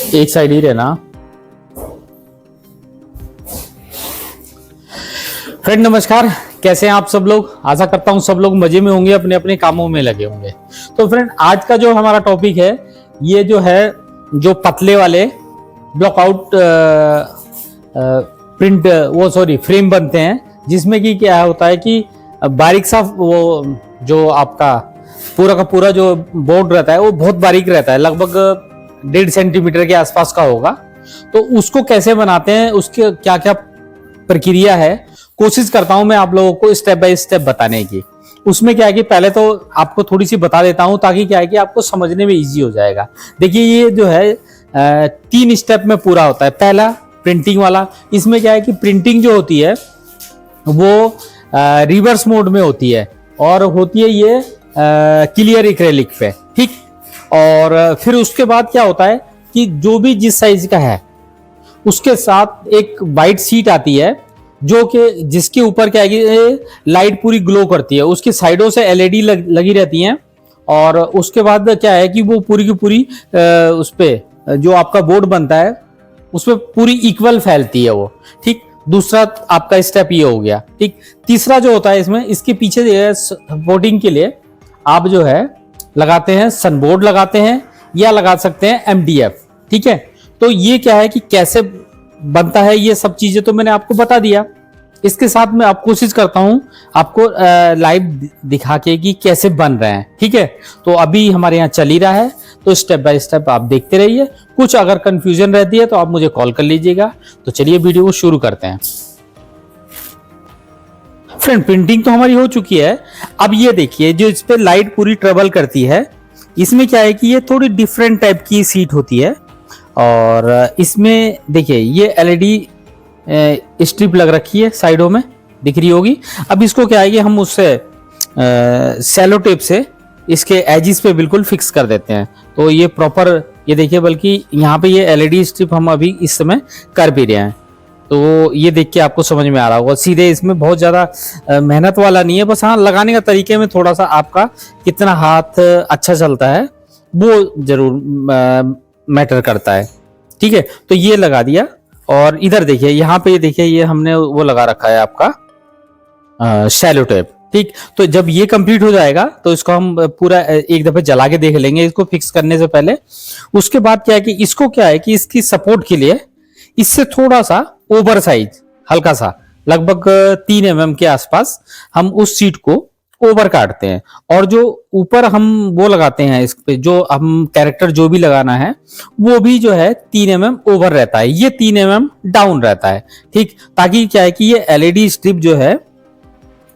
एक साइड ही रहना। फ्रेंड नमस्कार, कैसे हैं आप सब लोग। आशा करता हूं सब लोग मजे में होंगे, अपने अपने कामों में लगे होंगे। तो फ्रेंड आज का जो हमारा टॉपिक है ये जो है जो पतले वाले ब्लॉकआउट प्रिंट फ्रेम बनते हैं, जिसमें कि क्या होता है कि बारीक सा वो जो आपका पूरा का पूरा जो बोर्ड रहता है वो बहुत बारीक रहता है, लगभग 1.5 सेंटीमीटर के आसपास का होगा। तो उसको कैसे बनाते हैं, उसके क्या क्या प्रक्रिया है, कोशिश करता हूं मैं आप लोगों को स्टेप बाय स्टेप बताने की। उसमें क्या है कि पहले तो आपको थोड़ी सी बता देता हूं ताकि क्या है कि आपको समझने में इजी हो जाएगा। देखिए ये जो है 3 स्टेप में पूरा होता है। पहला प्रिंटिंग वाला, इसमें क्या है कि प्रिंटिंग जो होती है वो रिवर्स मोड में होती है और होती है ये क्लियर एक्रेलिक पे, ठीक। और फिर उसके बाद क्या होता है कि जो भी जिस साइज का है उसके साथ एक वाइट शीट आती है जो कि जिसके ऊपर क्या है कि लाइट पूरी ग्लो करती है, उसकी साइडों से एलईडी लगी रहती हैं। और उसके बाद क्या है कि वो पूरी की पूरी उस पे जो आपका बोर्ड बनता है उसमें पूरी इक्वल फैलती है वो, ठीक। दूसरा आपका स्टेप ये हो गया, ठीक। तीसरा जो होता है इसमें, इसके पीछे सपोर्टिंग के लिए आप जो है लगाते हैं सनबोर्ड लगाते हैं या लगा सकते हैं एमडीएफ, ठीक है। तो ये क्या है कि कैसे बनता है ये सब चीजें तो मैंने आपको बता दिया। इसके साथ में आप कोशिश करता हूं आपको लाइव दिखा के कि कैसे बन रहे हैं, ठीक है। तो अभी हमारे यहाँ चल ही रहा है, तो स्टेप बाय स्टेप आप देखते रहिए। कुछ अगर कंफ्यूजन रहती है तो आप मुझे कॉल कर लीजिएगा। तो चलिए वीडियो को शुरू करते हैं। फ्रेंड प्रिंटिंग तो हमारी हो चुकी है। अब ये देखिए जो इस पे लाइट पूरी ट्रेवल करती है, इसमें क्या है कि ये थोड़ी डिफरेंट टाइप की सीट होती है। और इसमें देखिए ये एलईडी स्ट्रिप लग रखी है, साइडों में दिख रही होगी। अब इसको क्या है कि हम उससे सेलो टेप से इसके एजिस पे बिल्कुल फिक्स कर देते हैं। तो ये प्रॉपर ये देखिए, बल्कि यहाँ पे ये एलईडी स्ट्रिप हम अभी इस समय कर भी रहे हैं। तो ये देख के आपको समझ में आ रहा होगा। सीधे इसमें बहुत ज्यादा मेहनत वाला नहीं है, बस हाँ लगाने का तरीके में थोड़ा सा आपका कितना हाथ अच्छा चलता है वो जरूर मैटर करता है, ठीक है। तो ये लगा दिया और इधर देखिए यहाँ पे ये देखिए ये हमने वो लगा रखा है आपका शैलो टेप, ठीक। तो जब ये कंप्लीट हो जाएगा तो इसको हम पूरा एक दफे जला के देख लेंगे इसको फिक्स करने से पहले। उसके बाद क्या है कि इसको क्या है कि इसकी सपोर्ट के लिए इससे थोड़ा सा ओवर साइज हल्का सा लगभग 3 mm के आसपास हम उस सीट को ओवर काटते हैं। और जो ऊपर हम वो लगाते हैं इस पे जो हम कैरेक्टर जो भी लगाना है वो भी जो है 3 mm ओवर रहता है, ये 3 mm डाउन रहता है, ठीक। ताकि क्या है कि ये एलईडी स्ट्रिप जो है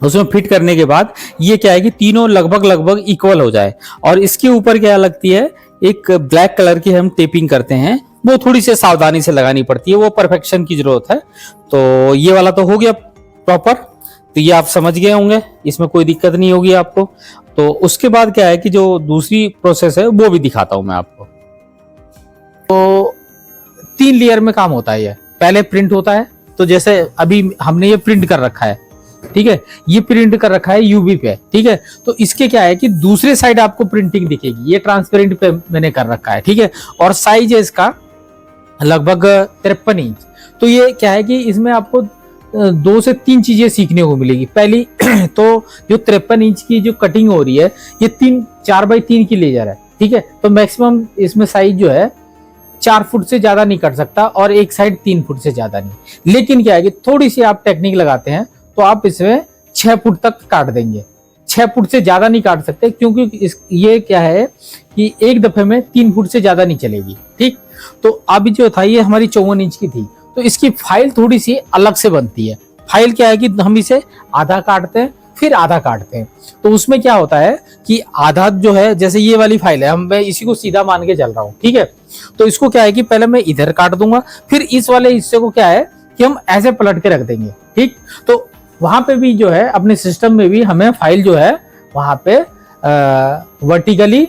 उसमें फिट करने के बाद ये क्या है कि तीनों लगभग इक्वल हो जाए। और इसके ऊपर क्या लगती है एक ब्लैक कलर की हम टेपिंग करते हैं, वो थोड़ी सी सावधानी से लगानी पड़ती है, वो परफेक्शन की जरूरत है। तो ये वाला तो हो गया प्रॉपर, तो ये आप समझ गए होंगे, इसमें कोई दिक्कत नहीं होगी आपको। तो उसके बाद क्या है कि जो दूसरी प्रोसेस है वो भी दिखाता हूं मैं आपको। तो 3 लेयर में काम होता है ये। पहले प्रिंट होता है, तो जैसे अभी हमने ये प्रिंट कर रखा है, ठीक है, ये प्रिंट कर रखा है यूवी पे, ठीक है। तो इसके क्या है कि दूसरे साइड आपको प्रिंटिंग दिखेगी, ये ट्रांसपेरेंट पे मैंने कर रखा है, ठीक है। और साइज है इसका लगभग 53 इंच। तो ये क्या है कि इसमें आपको 2 से 3 चीजें सीखने को मिलेगी। पहली तो जो 53 इंच की जो कटिंग हो रही है ये 4x3 की लेजर है, ठीक है। तो मैक्सिमम इसमें साइज जो है 4 फुट से ज्यादा नहीं कट सकता और एक साइड 3 फुट से ज्यादा नहीं। लेकिन क्या है कि थोड़ी सी आप टेक्निक लगाते हैं तो आप इसमें 6 फुट तक काट देंगे। 6 फुट से ज्यादा नहीं काट सकते क्योंकि ये क्या है कि एक दफे में 3 फुट से ज्यादा नहीं चलेगी, ठीक। तो अभी जो था ये हमारी 54 इंच की थी, तो इसकी फाइल थोड़ी सी अलग से बनती है। फाइल क्या है कि हम इसे आधा काटते हैं फिर आधा काटते हैं। तो उसमें क्या होता है कि आधा जो है, जैसे ये वाली फाइल है, मैं इसी को सीधा मान के चल रहा हूँ, ठीक है। तो इसको क्या है कि पहले मैं इधर काट दूंगा, फिर इस वाले हिस्से को क्या है कि हम ऐसे पलट के रख देंगे, ठीक। तो वहां पे भी जो है अपने सिस्टम में भी हमें फाइल जो है वहां पे वर्टिकली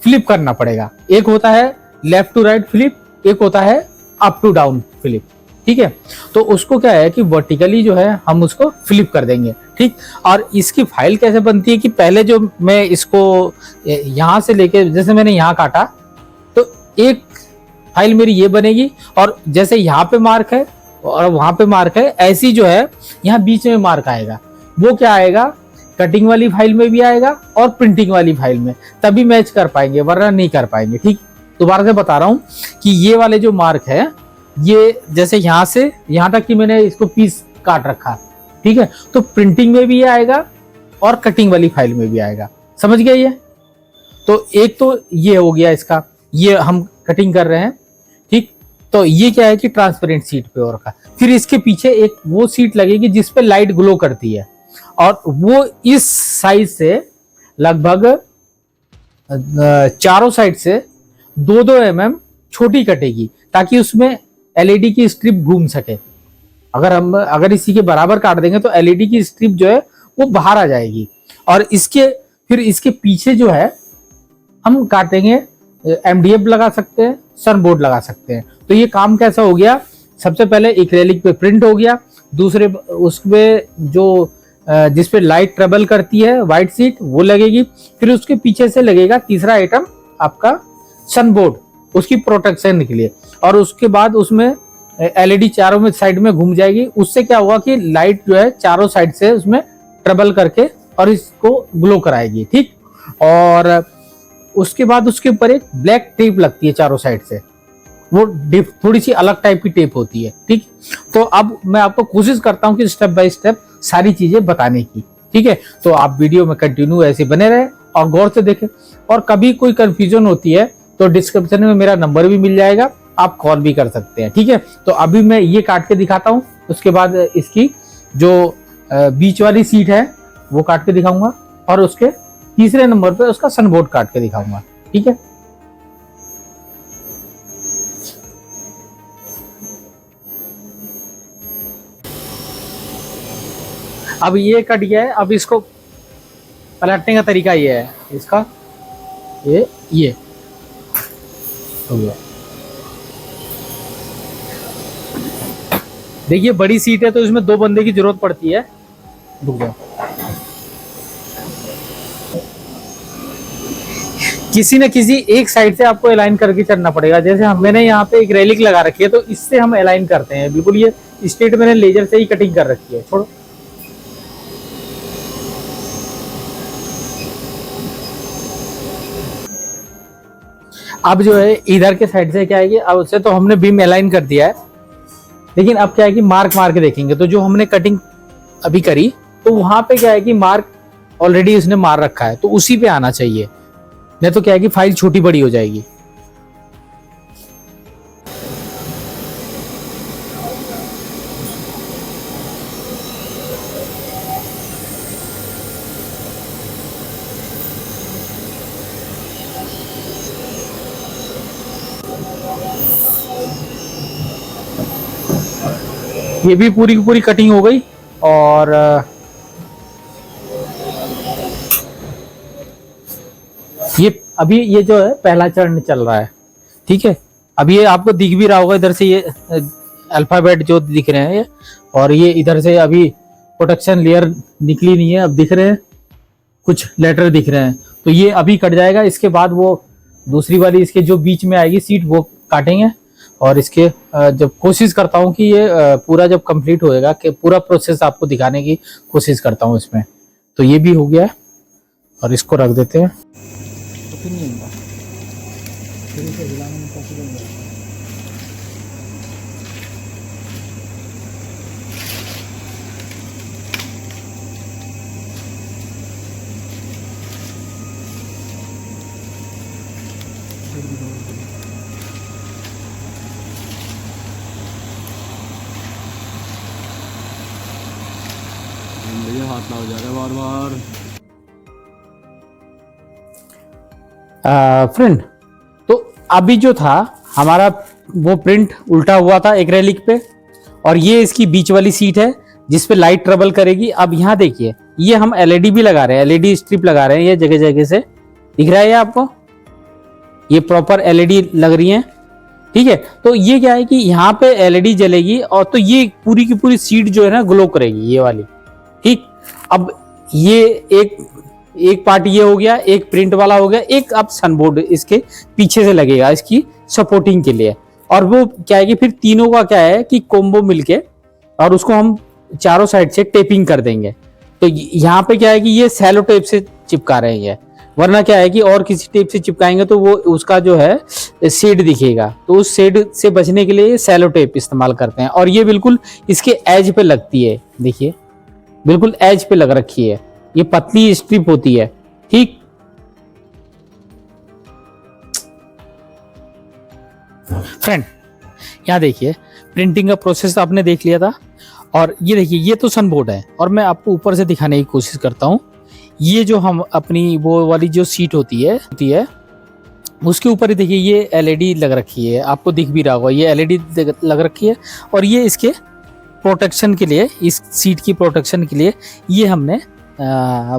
फ्लिप करना पड़ेगा। एक होता है लेफ्ट टू राइट फ्लिप, एक होता है अप टू डाउन फ्लिप, ठीक है। तो उसको क्या है कि वर्टिकली जो है हम उसको फ्लिप कर देंगे, ठीक। और इसकी फाइल कैसे बनती है कि पहले जो मैं इसको यहां से लेके, जैसे मैंने यहां काटा तो एक फाइल मेरी ये बनेगी, और जैसे यहाँ पे मार्क है और वहां पे मार्क है, ऐसी जो है यहाँ बीच में मार्क आएगा, वो क्या आएगा, कटिंग वाली फाइल में भी आएगा और प्रिंटिंग वाली फाइल में, तभी मैच कर पाएंगे, वरना नहीं कर पाएंगे। ठीक, दोबारा से बता रहा हूं कि ये वाले जो मार्क है, ये जैसे यहाँ से यहाँ तक कि मैंने इसको पीस काट रखा, ठीक है, तो प्रिंटिंग में भी आएगा और कटिंग वाली फाइल में भी आएगा। समझ गए ये? तो एक तो ये हो गया इसका, ये हम कटिंग कर रहे हैं, ठीक। तो ये क्या है कि ट्रांसपेरेंट सीट पे और का, फिर इसके पीछे एक वो सीट लगेगी जिस पे लाइट ग्लो करती है, और वो इस साइड से लगभग चारों साइड से 2-2 mm छोटी कटेगी, ताकि उसमें एलईडी की स्ट्रिप घूम सके। अगर इसी के बराबर काट देंगे तो एलईडी की स्ट्रिप जो है वो बाहर आ जाएगी, और फिर इसके पीछे जो है हम काटेंगे, एमडीएफ लगा सकते हैं, सन बोर्ड लगा सकते हैं। तो ये काम कैसा हो गया, सबसे पहले एक्रेलिक पे प्रिंट हो गया, दूसरे उसपे जो जिसपे लाइट ट्रेवल करती है व्हाइट सीट वो लगेगी, फिर उसके पीछे से लगेगा तीसरा आइटम आपका सन बोर्ड, उसकी प्रोटेक्शन के लिए, और उसके बाद उसमें एलईडी चारों में साइड में घूम जाएगी। उससे क्या होगा कि लाइट जो है चारों साइड से उसमें ट्रेवल करके और इसको ग्लो कराएगी, ठीक। और उसके बाद उसके ऊपर एक ब्लैक टेप लगती है चारों साइड से, वो थोड़ी सी अलग टाइप की टेप होती है, ठीक। तो अब मैं आपको कोशिश करता हूँ कि स्टेप बाय स्टेप सारी चीजें बताने की, ठीक है। तो आप वीडियो में कंटिन्यू ऐसे बने रहे और गौर से देखें, और कभी कोई कंफ्यूजन होती है तो डिस्क्रिप्शन में मेरा नंबर भी मिल जाएगा, आप कॉल भी कर सकते हैं, ठीक है। तो अभी मैं ये काट के दिखाता हूँ, उसके बाद इसकी जो बीच वाली सीट है वो काट के दिखाऊंगा, और उसके तीसरे नंबर पे उसका सनबोर्ड काट के दिखाऊंगा, ठीक है। अब ये कट गया है, अब इसको पलटने का तरीका ये है, इसका ये हो गया। देखिए बड़ी सीट है तो इसमें 2 बंदे की जरूरत पड़ती है, रुक जाओ। किसी न किसी एक साइड से आपको अलाइन करके चलना पड़ेगा। जैसे मैंने यहाँ पे एक रेलिक लगा रखी है, तो इससे हम अलाइन करते हैं, बिल्कुल ये स्ट्रेट मैंने लेजर से ही कटिंग कर रखी है। छोड़ो, अब जो है इधर के साइड से क्या है कि अब उससे तो हमने बीम अलाइन कर दिया है, लेकिन अब क्या है कि मार्क मार के देखेंगे। तो जो हमने कटिंग अभी करी, तो वहां पे क्या है कि मार्क ऑलरेडी उसने मार रखा है, तो उसी पे आना चाहिए, नहीं तो क्या है कि फाइल छोटी बड़ी हो जाएगी। ये भी पूरी की पूरी कटिंग हो गई, और ये जो है पहला चरण चल रहा है, ठीक है। अब ये आपको दिख भी रहा होगा, इधर से ये अल्फाबेट जो दिख रहे हैं, और ये इधर से अभी प्रोटेक्शन लेयर निकली नहीं है, अब दिख रहे हैं कुछ लेटर दिख रहे हैं, तो ये अभी कट जाएगा। इसके बाद वो दूसरी वाली इसके जो बीच में आएगी सीट वो काटेंगे, और इसके जब कोशिश करता हूँ कि ये पूरा जब कंप्लीट होएगा कि पूरा प्रोसेस आपको दिखाने की कोशिश करता हूँ इसमें। तो ये भी हो गया है, और इसको रख देते हैं। हाथ ना हो जा रहा है बार बार। फ्रेंड, तो अभी जो था हमारा वो प्रिंट उल्टा हुआ था एक्रेलिक पे, और ये इसकी बीच वाली सीट है जिस पे लाइट ट्रेवल करेगी। अब यहाँ देखिए, ये हम एलईडी भी लगा रहे हैं, एलईडी स्ट्रिप लगा रहे हैं, ये जगह जगह से दिख रहा है ये आपको, ये प्रॉपर एलईडी लग रही है, ठीक है। तो ये क्या है कि यहाँ पे एलईडी जलेगी, और तो ये पूरी की पूरी सीट जो है ना ग्लो करेगी, ये वाली, ठीक। अब ये एक पार्ट ये हो गया, एक प्रिंट वाला हो गया, एक अब सनबोर्ड इसके पीछे से लगेगा इसकी सपोर्टिंग के लिए। और वो क्या है कि फिर तीनों का क्या है कि कोम्बो मिलके और उसको हम चारों साइड से टेपिंग कर देंगे। तो यहाँ पे क्या है कि ये सैलो टेप से चिपका रहे हैं, वरना क्या है कि और किसी टेप से चिपकाएंगे तो वो उसका जो है शेड दिखेगा, तो उस शेड से बचने के लिए ये सैलो टेप इस्तेमाल करते हैं। और ये बिल्कुल इसके एज पे लगती है, देखिए बिल्कुल एज पे लग रखी है, ये पतली स्ट्रिप होती है। ठीक, फ्रेंड यहाँ देखिए प्रिंटिंग का प्रोसेस आपने देख लिया था। और ये देखिए ये तो सनबोर्ड है, और मैं आपको ऊपर से दिखाने की कोशिश करता हूँ। ये जो हम अपनी वो वाली जो सीट होती है उसके ऊपर ही देखिए ये एलईडी लग रखी है, आपको दिख भी रहा होगा ये एलईडी लग रखी है। और ये इसके प्रोटेक्शन के लिए, इस सीट की प्रोटेक्शन के लिए ये हमने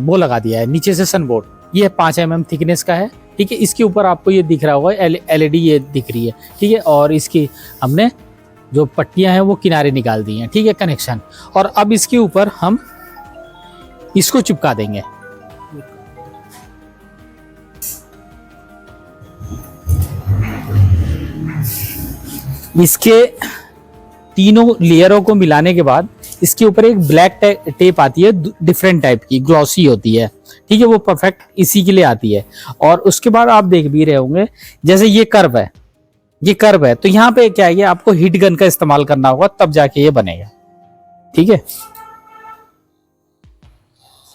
वो लगा दिया है नीचे से सनबोर्ड। ये 5 mm थिकनेस का है, ठीक है। इसके ऊपर आपको ये दिख रहा होगा एलईडी ये दिख रही है, ठीक है। और इसकी हमने जो पट्टियां हैं वो किनारे निकाल दी हैं, ठीक है, कनेक्शन। और अब इसके ऊपर हम इसको चिपका देंगे। इसके तीनों लेयरों को मिलाने के बाद इसके ऊपर एक ब्लैक टेप आती है, डिफरेंट टाइप की, ग्लॉसी होती है, ठीक है। वो परफेक्ट इसी के लिए आती है। और उसके बाद आप देख भी रहे होंगे जैसे ये कर्व है, ये कर्व है, तो यहाँ पे क्या है, आपको हीट गन का इस्तेमाल करना होगा तब जाके ये बनेगा, ठीक है।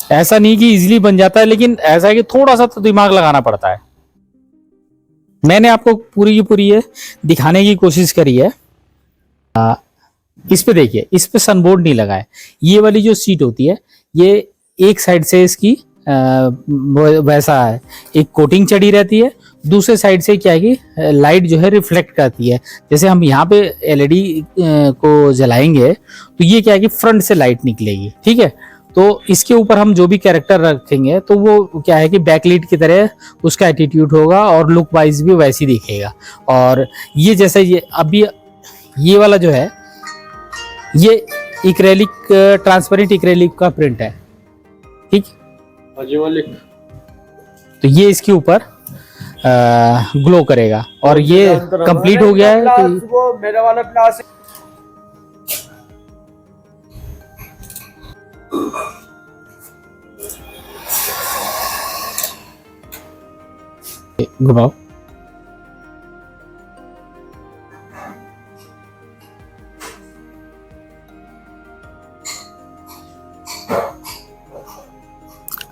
ऐसा नहीं कि इजीली बन जाता है, लेकिन ऐसा है कि थोड़ा सा तो दिमाग लगाना पड़ता है। मैंने आपको पूरी की पूरी ये दिखाने की कोशिश करी है। इस पे देखिए, इस पे सनबोर्ड नहीं लगा है। ये वाली जो सीट होती है ये एक साइड से इसकी वैसा है, एक कोटिंग चढ़ी रहती है, दूसरे साइड से क्या है कि लाइट जो है रिफ्लेक्ट करती है। जैसे हम यहाँ पे एलईडी को जलाएंगे तो ये क्या है कि फ्रंट से लाइट निकलेगी, ठीक है। तो इसके ऊपर हम जो भी कैरेक्टर रखेंगे तो वो क्या है कि बैकलीड की तरह उसका एटीट्यूड होगा और लुक वाइज भी वैसी दिखेगा। और ये जैसे ये अभी ये वाला जो है ये इक्रेलिक, ट्रांसपेरेंट इक्रेलिक का प्रिंट है, ठीक। तो ये इसके ऊपर ग्लो करेगा और ये कंप्लीट हो गया है। तो मेरा वाला क्लास घुमाओ।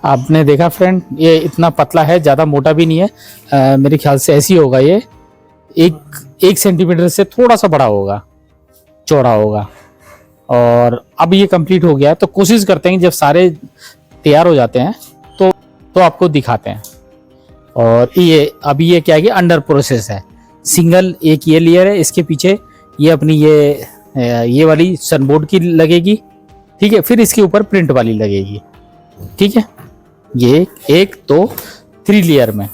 आपने देखा फ्रेंड, ये इतना पतला है, ज्यादा मोटा भी नहीं है। मेरे ख्याल से ऐसी होगा, ये एक सेंटीमीटर से थोड़ा सा बड़ा होगा, चौड़ा होगा। और अब ये कंप्लीट हो गया है, तो कोशिश करते हैं जब सारे तैयार हो जाते हैं तो आपको दिखाते हैं। और ये अभी ये क्या है कि अंडर प्रोसेस है। सिंगल एक ये लेयर है, इसके पीछे ये अपनी ये वाली सनबोर्ड की लगेगी, ठीक है। फिर इसके ऊपर प्रिंट वाली लगेगी, ठीक है। ये एक तो 3 लेयर में।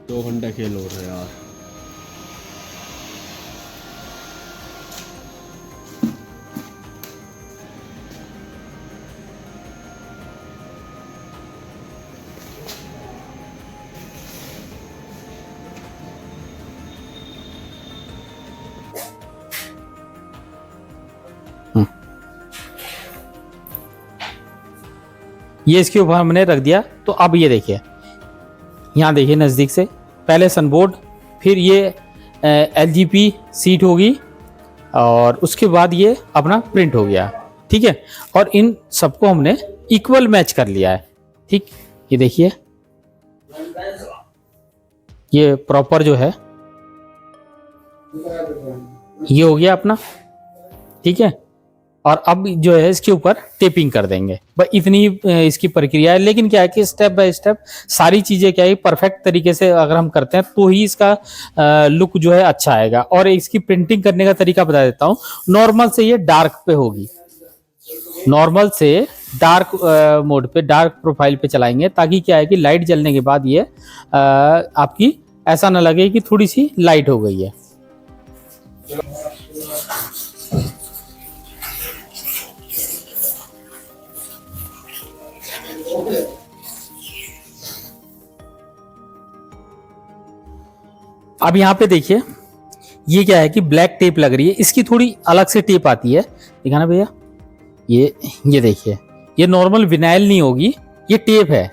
दो घंटा खेल हो रहा है यार। ये इसके ऊपर हमने रख दिया। तो अब ये देखिए, यहाँ देखिए नज़दीक से, पहले सनबोर्ड, फिर ये एलजीपी सीट होगी और उसके बाद ये अपना प्रिंट हो गया, ठीक है। और इन सबको हमने इक्वल मैच कर लिया है, ठीक। ये देखिए ये प्रॉपर जो है ये हो गया अपना, ठीक है। और अब जो है इसके ऊपर टेपिंग कर देंगे, बस इतनी इसकी प्रक्रिया है। लेकिन क्या है कि स्टेप बाय स्टेप सारी चीजें क्या है परफेक्ट तरीके से अगर हम करते हैं तो ही इसका लुक जो है अच्छा आएगा। और इसकी प्रिंटिंग करने का तरीका बता देता हूँ। नॉर्मल से ये डार्क पे होगी, नॉर्मल से डार्क मोड पे, डार्क प्रोफाइल पे चलाएंगे, ताकि क्या है कि लाइट जलने के बाद ये आपकी ऐसा ना लगे कि थोड़ी सी लाइट हो गई है, अब यहाँ पे देखिए ये क्या है कि ब्लैक टेप लग रही है, इसकी थोड़ी अलग से टेप आती है, दिखाना भैया। ये देखिए, ये नॉर्मल विनाइल नहीं होगी, ये टेप है।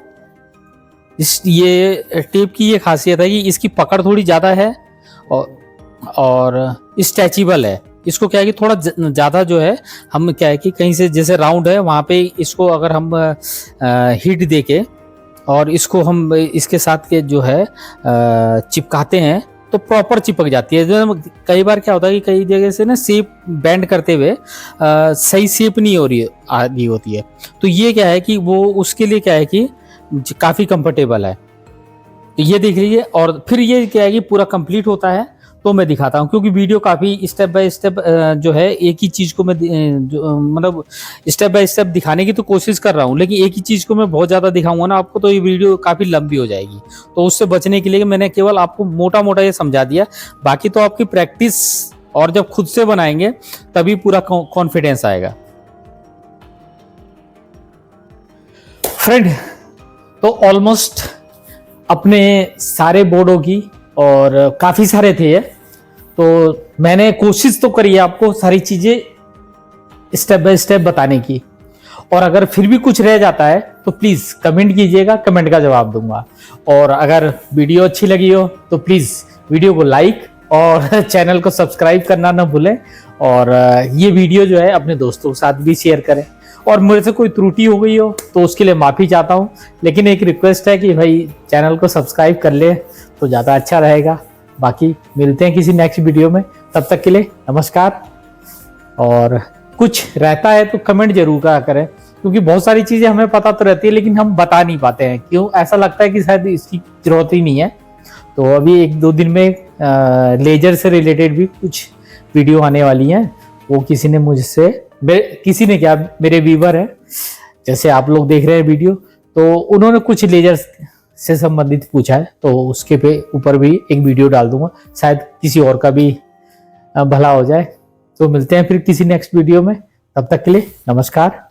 ये टेप की ये खासियत है कि इसकी पकड़ थोड़ी ज्यादा है और स्ट्रेचेबल है। इसको क्या है कि थोड़ा ज्यादा जो है, हम क्या है कि कहीं से जैसे राउंड है वहां पे इसको अगर हम हीट देके और इसको हम इसके साथ के जो है चिपकाते हैं तो प्रॉपर चिपक जाती है। जो कई बार क्या होता है कि कई जगह से ना शेप बैंड करते हुए सही शेप नहीं हो रही होती है, तो ये क्या है कि वो उसके लिए क्या है कि काफी कंफर्टेबल है। तो ये देख लीजिए, और फिर ये क्या है कि पूरा कंप्लीट होता है तो मैं दिखाता हूँ, क्योंकि वीडियो काफी स्टेप बाय स्टेप जो है एक ही चीज को मैं मतलब स्टेप बाय स्टेप दिखाने की तो कोशिश कर रहा हूँ, लेकिन एक ही चीज को मैं बहुत ज्यादा दिखाऊंगा ना आपको तो ये वीडियो काफी लंबी हो जाएगी। तो उससे बचने के लिए मैंने केवल आपको मोटा मोटा ये समझा दिया, बाकी तो आपकी प्रैक्टिस और जब खुद से बनाएंगे तभी पूरा कॉन्फिडेंस आएगा। फ्रेंड, तो ऑलमोस्ट अपने सारे बोर्डों की, और काफी सारे थे ये, तो मैंने कोशिश तो करी है आपको सारी चीजें स्टेप बाय स्टेप बताने की। और अगर फिर भी कुछ रह जाता है तो प्लीज कमेंट कीजिएगा, कमेंट का जवाब दूंगा। और अगर वीडियो अच्छी लगी हो तो प्लीज वीडियो को लाइक और चैनल को सब्सक्राइब करना ना भूलें। और ये वीडियो जो है अपने दोस्तों के साथ भी शेयर करें। और मेरे से कोई त्रुटि हो गई हो तो उसके लिए माफी चाहता हूँ, लेकिन एक रिक्वेस्ट है कि भाई चैनल को सब्सक्राइब कर ले तो ज़्यादा अच्छा रहेगा। बाकी मिलते हैं किसी नेक्स्ट वीडियो में, तब तक के लिए नमस्कार। और कुछ रहता है तो कमेंट जरूर करा करें, क्योंकि बहुत सारी चीज़ें हमें पता तो रहती है लेकिन हम बता नहीं पाते हैं, क्यों ऐसा लगता है कि शायद इसकी जरूरत ही नहीं है। तो अभी 1-2 दिन में लेजर से रिलेटेड भी कुछ वीडियो आने वाली हैं। वो किसी ने मुझसे, किसी ने क्या, मेरे व्यूवर है जैसे आप लोग देख रहे हैं वीडियो, तो उन्होंने कुछ लेजर से संबंधित पूछा है, तो उसके पे ऊपर भी एक वीडियो डाल दूंगा, शायद किसी और का भी भला हो जाए। तो मिलते हैं फिर किसी नेक्स्ट वीडियो में, तब तक के लिए नमस्कार।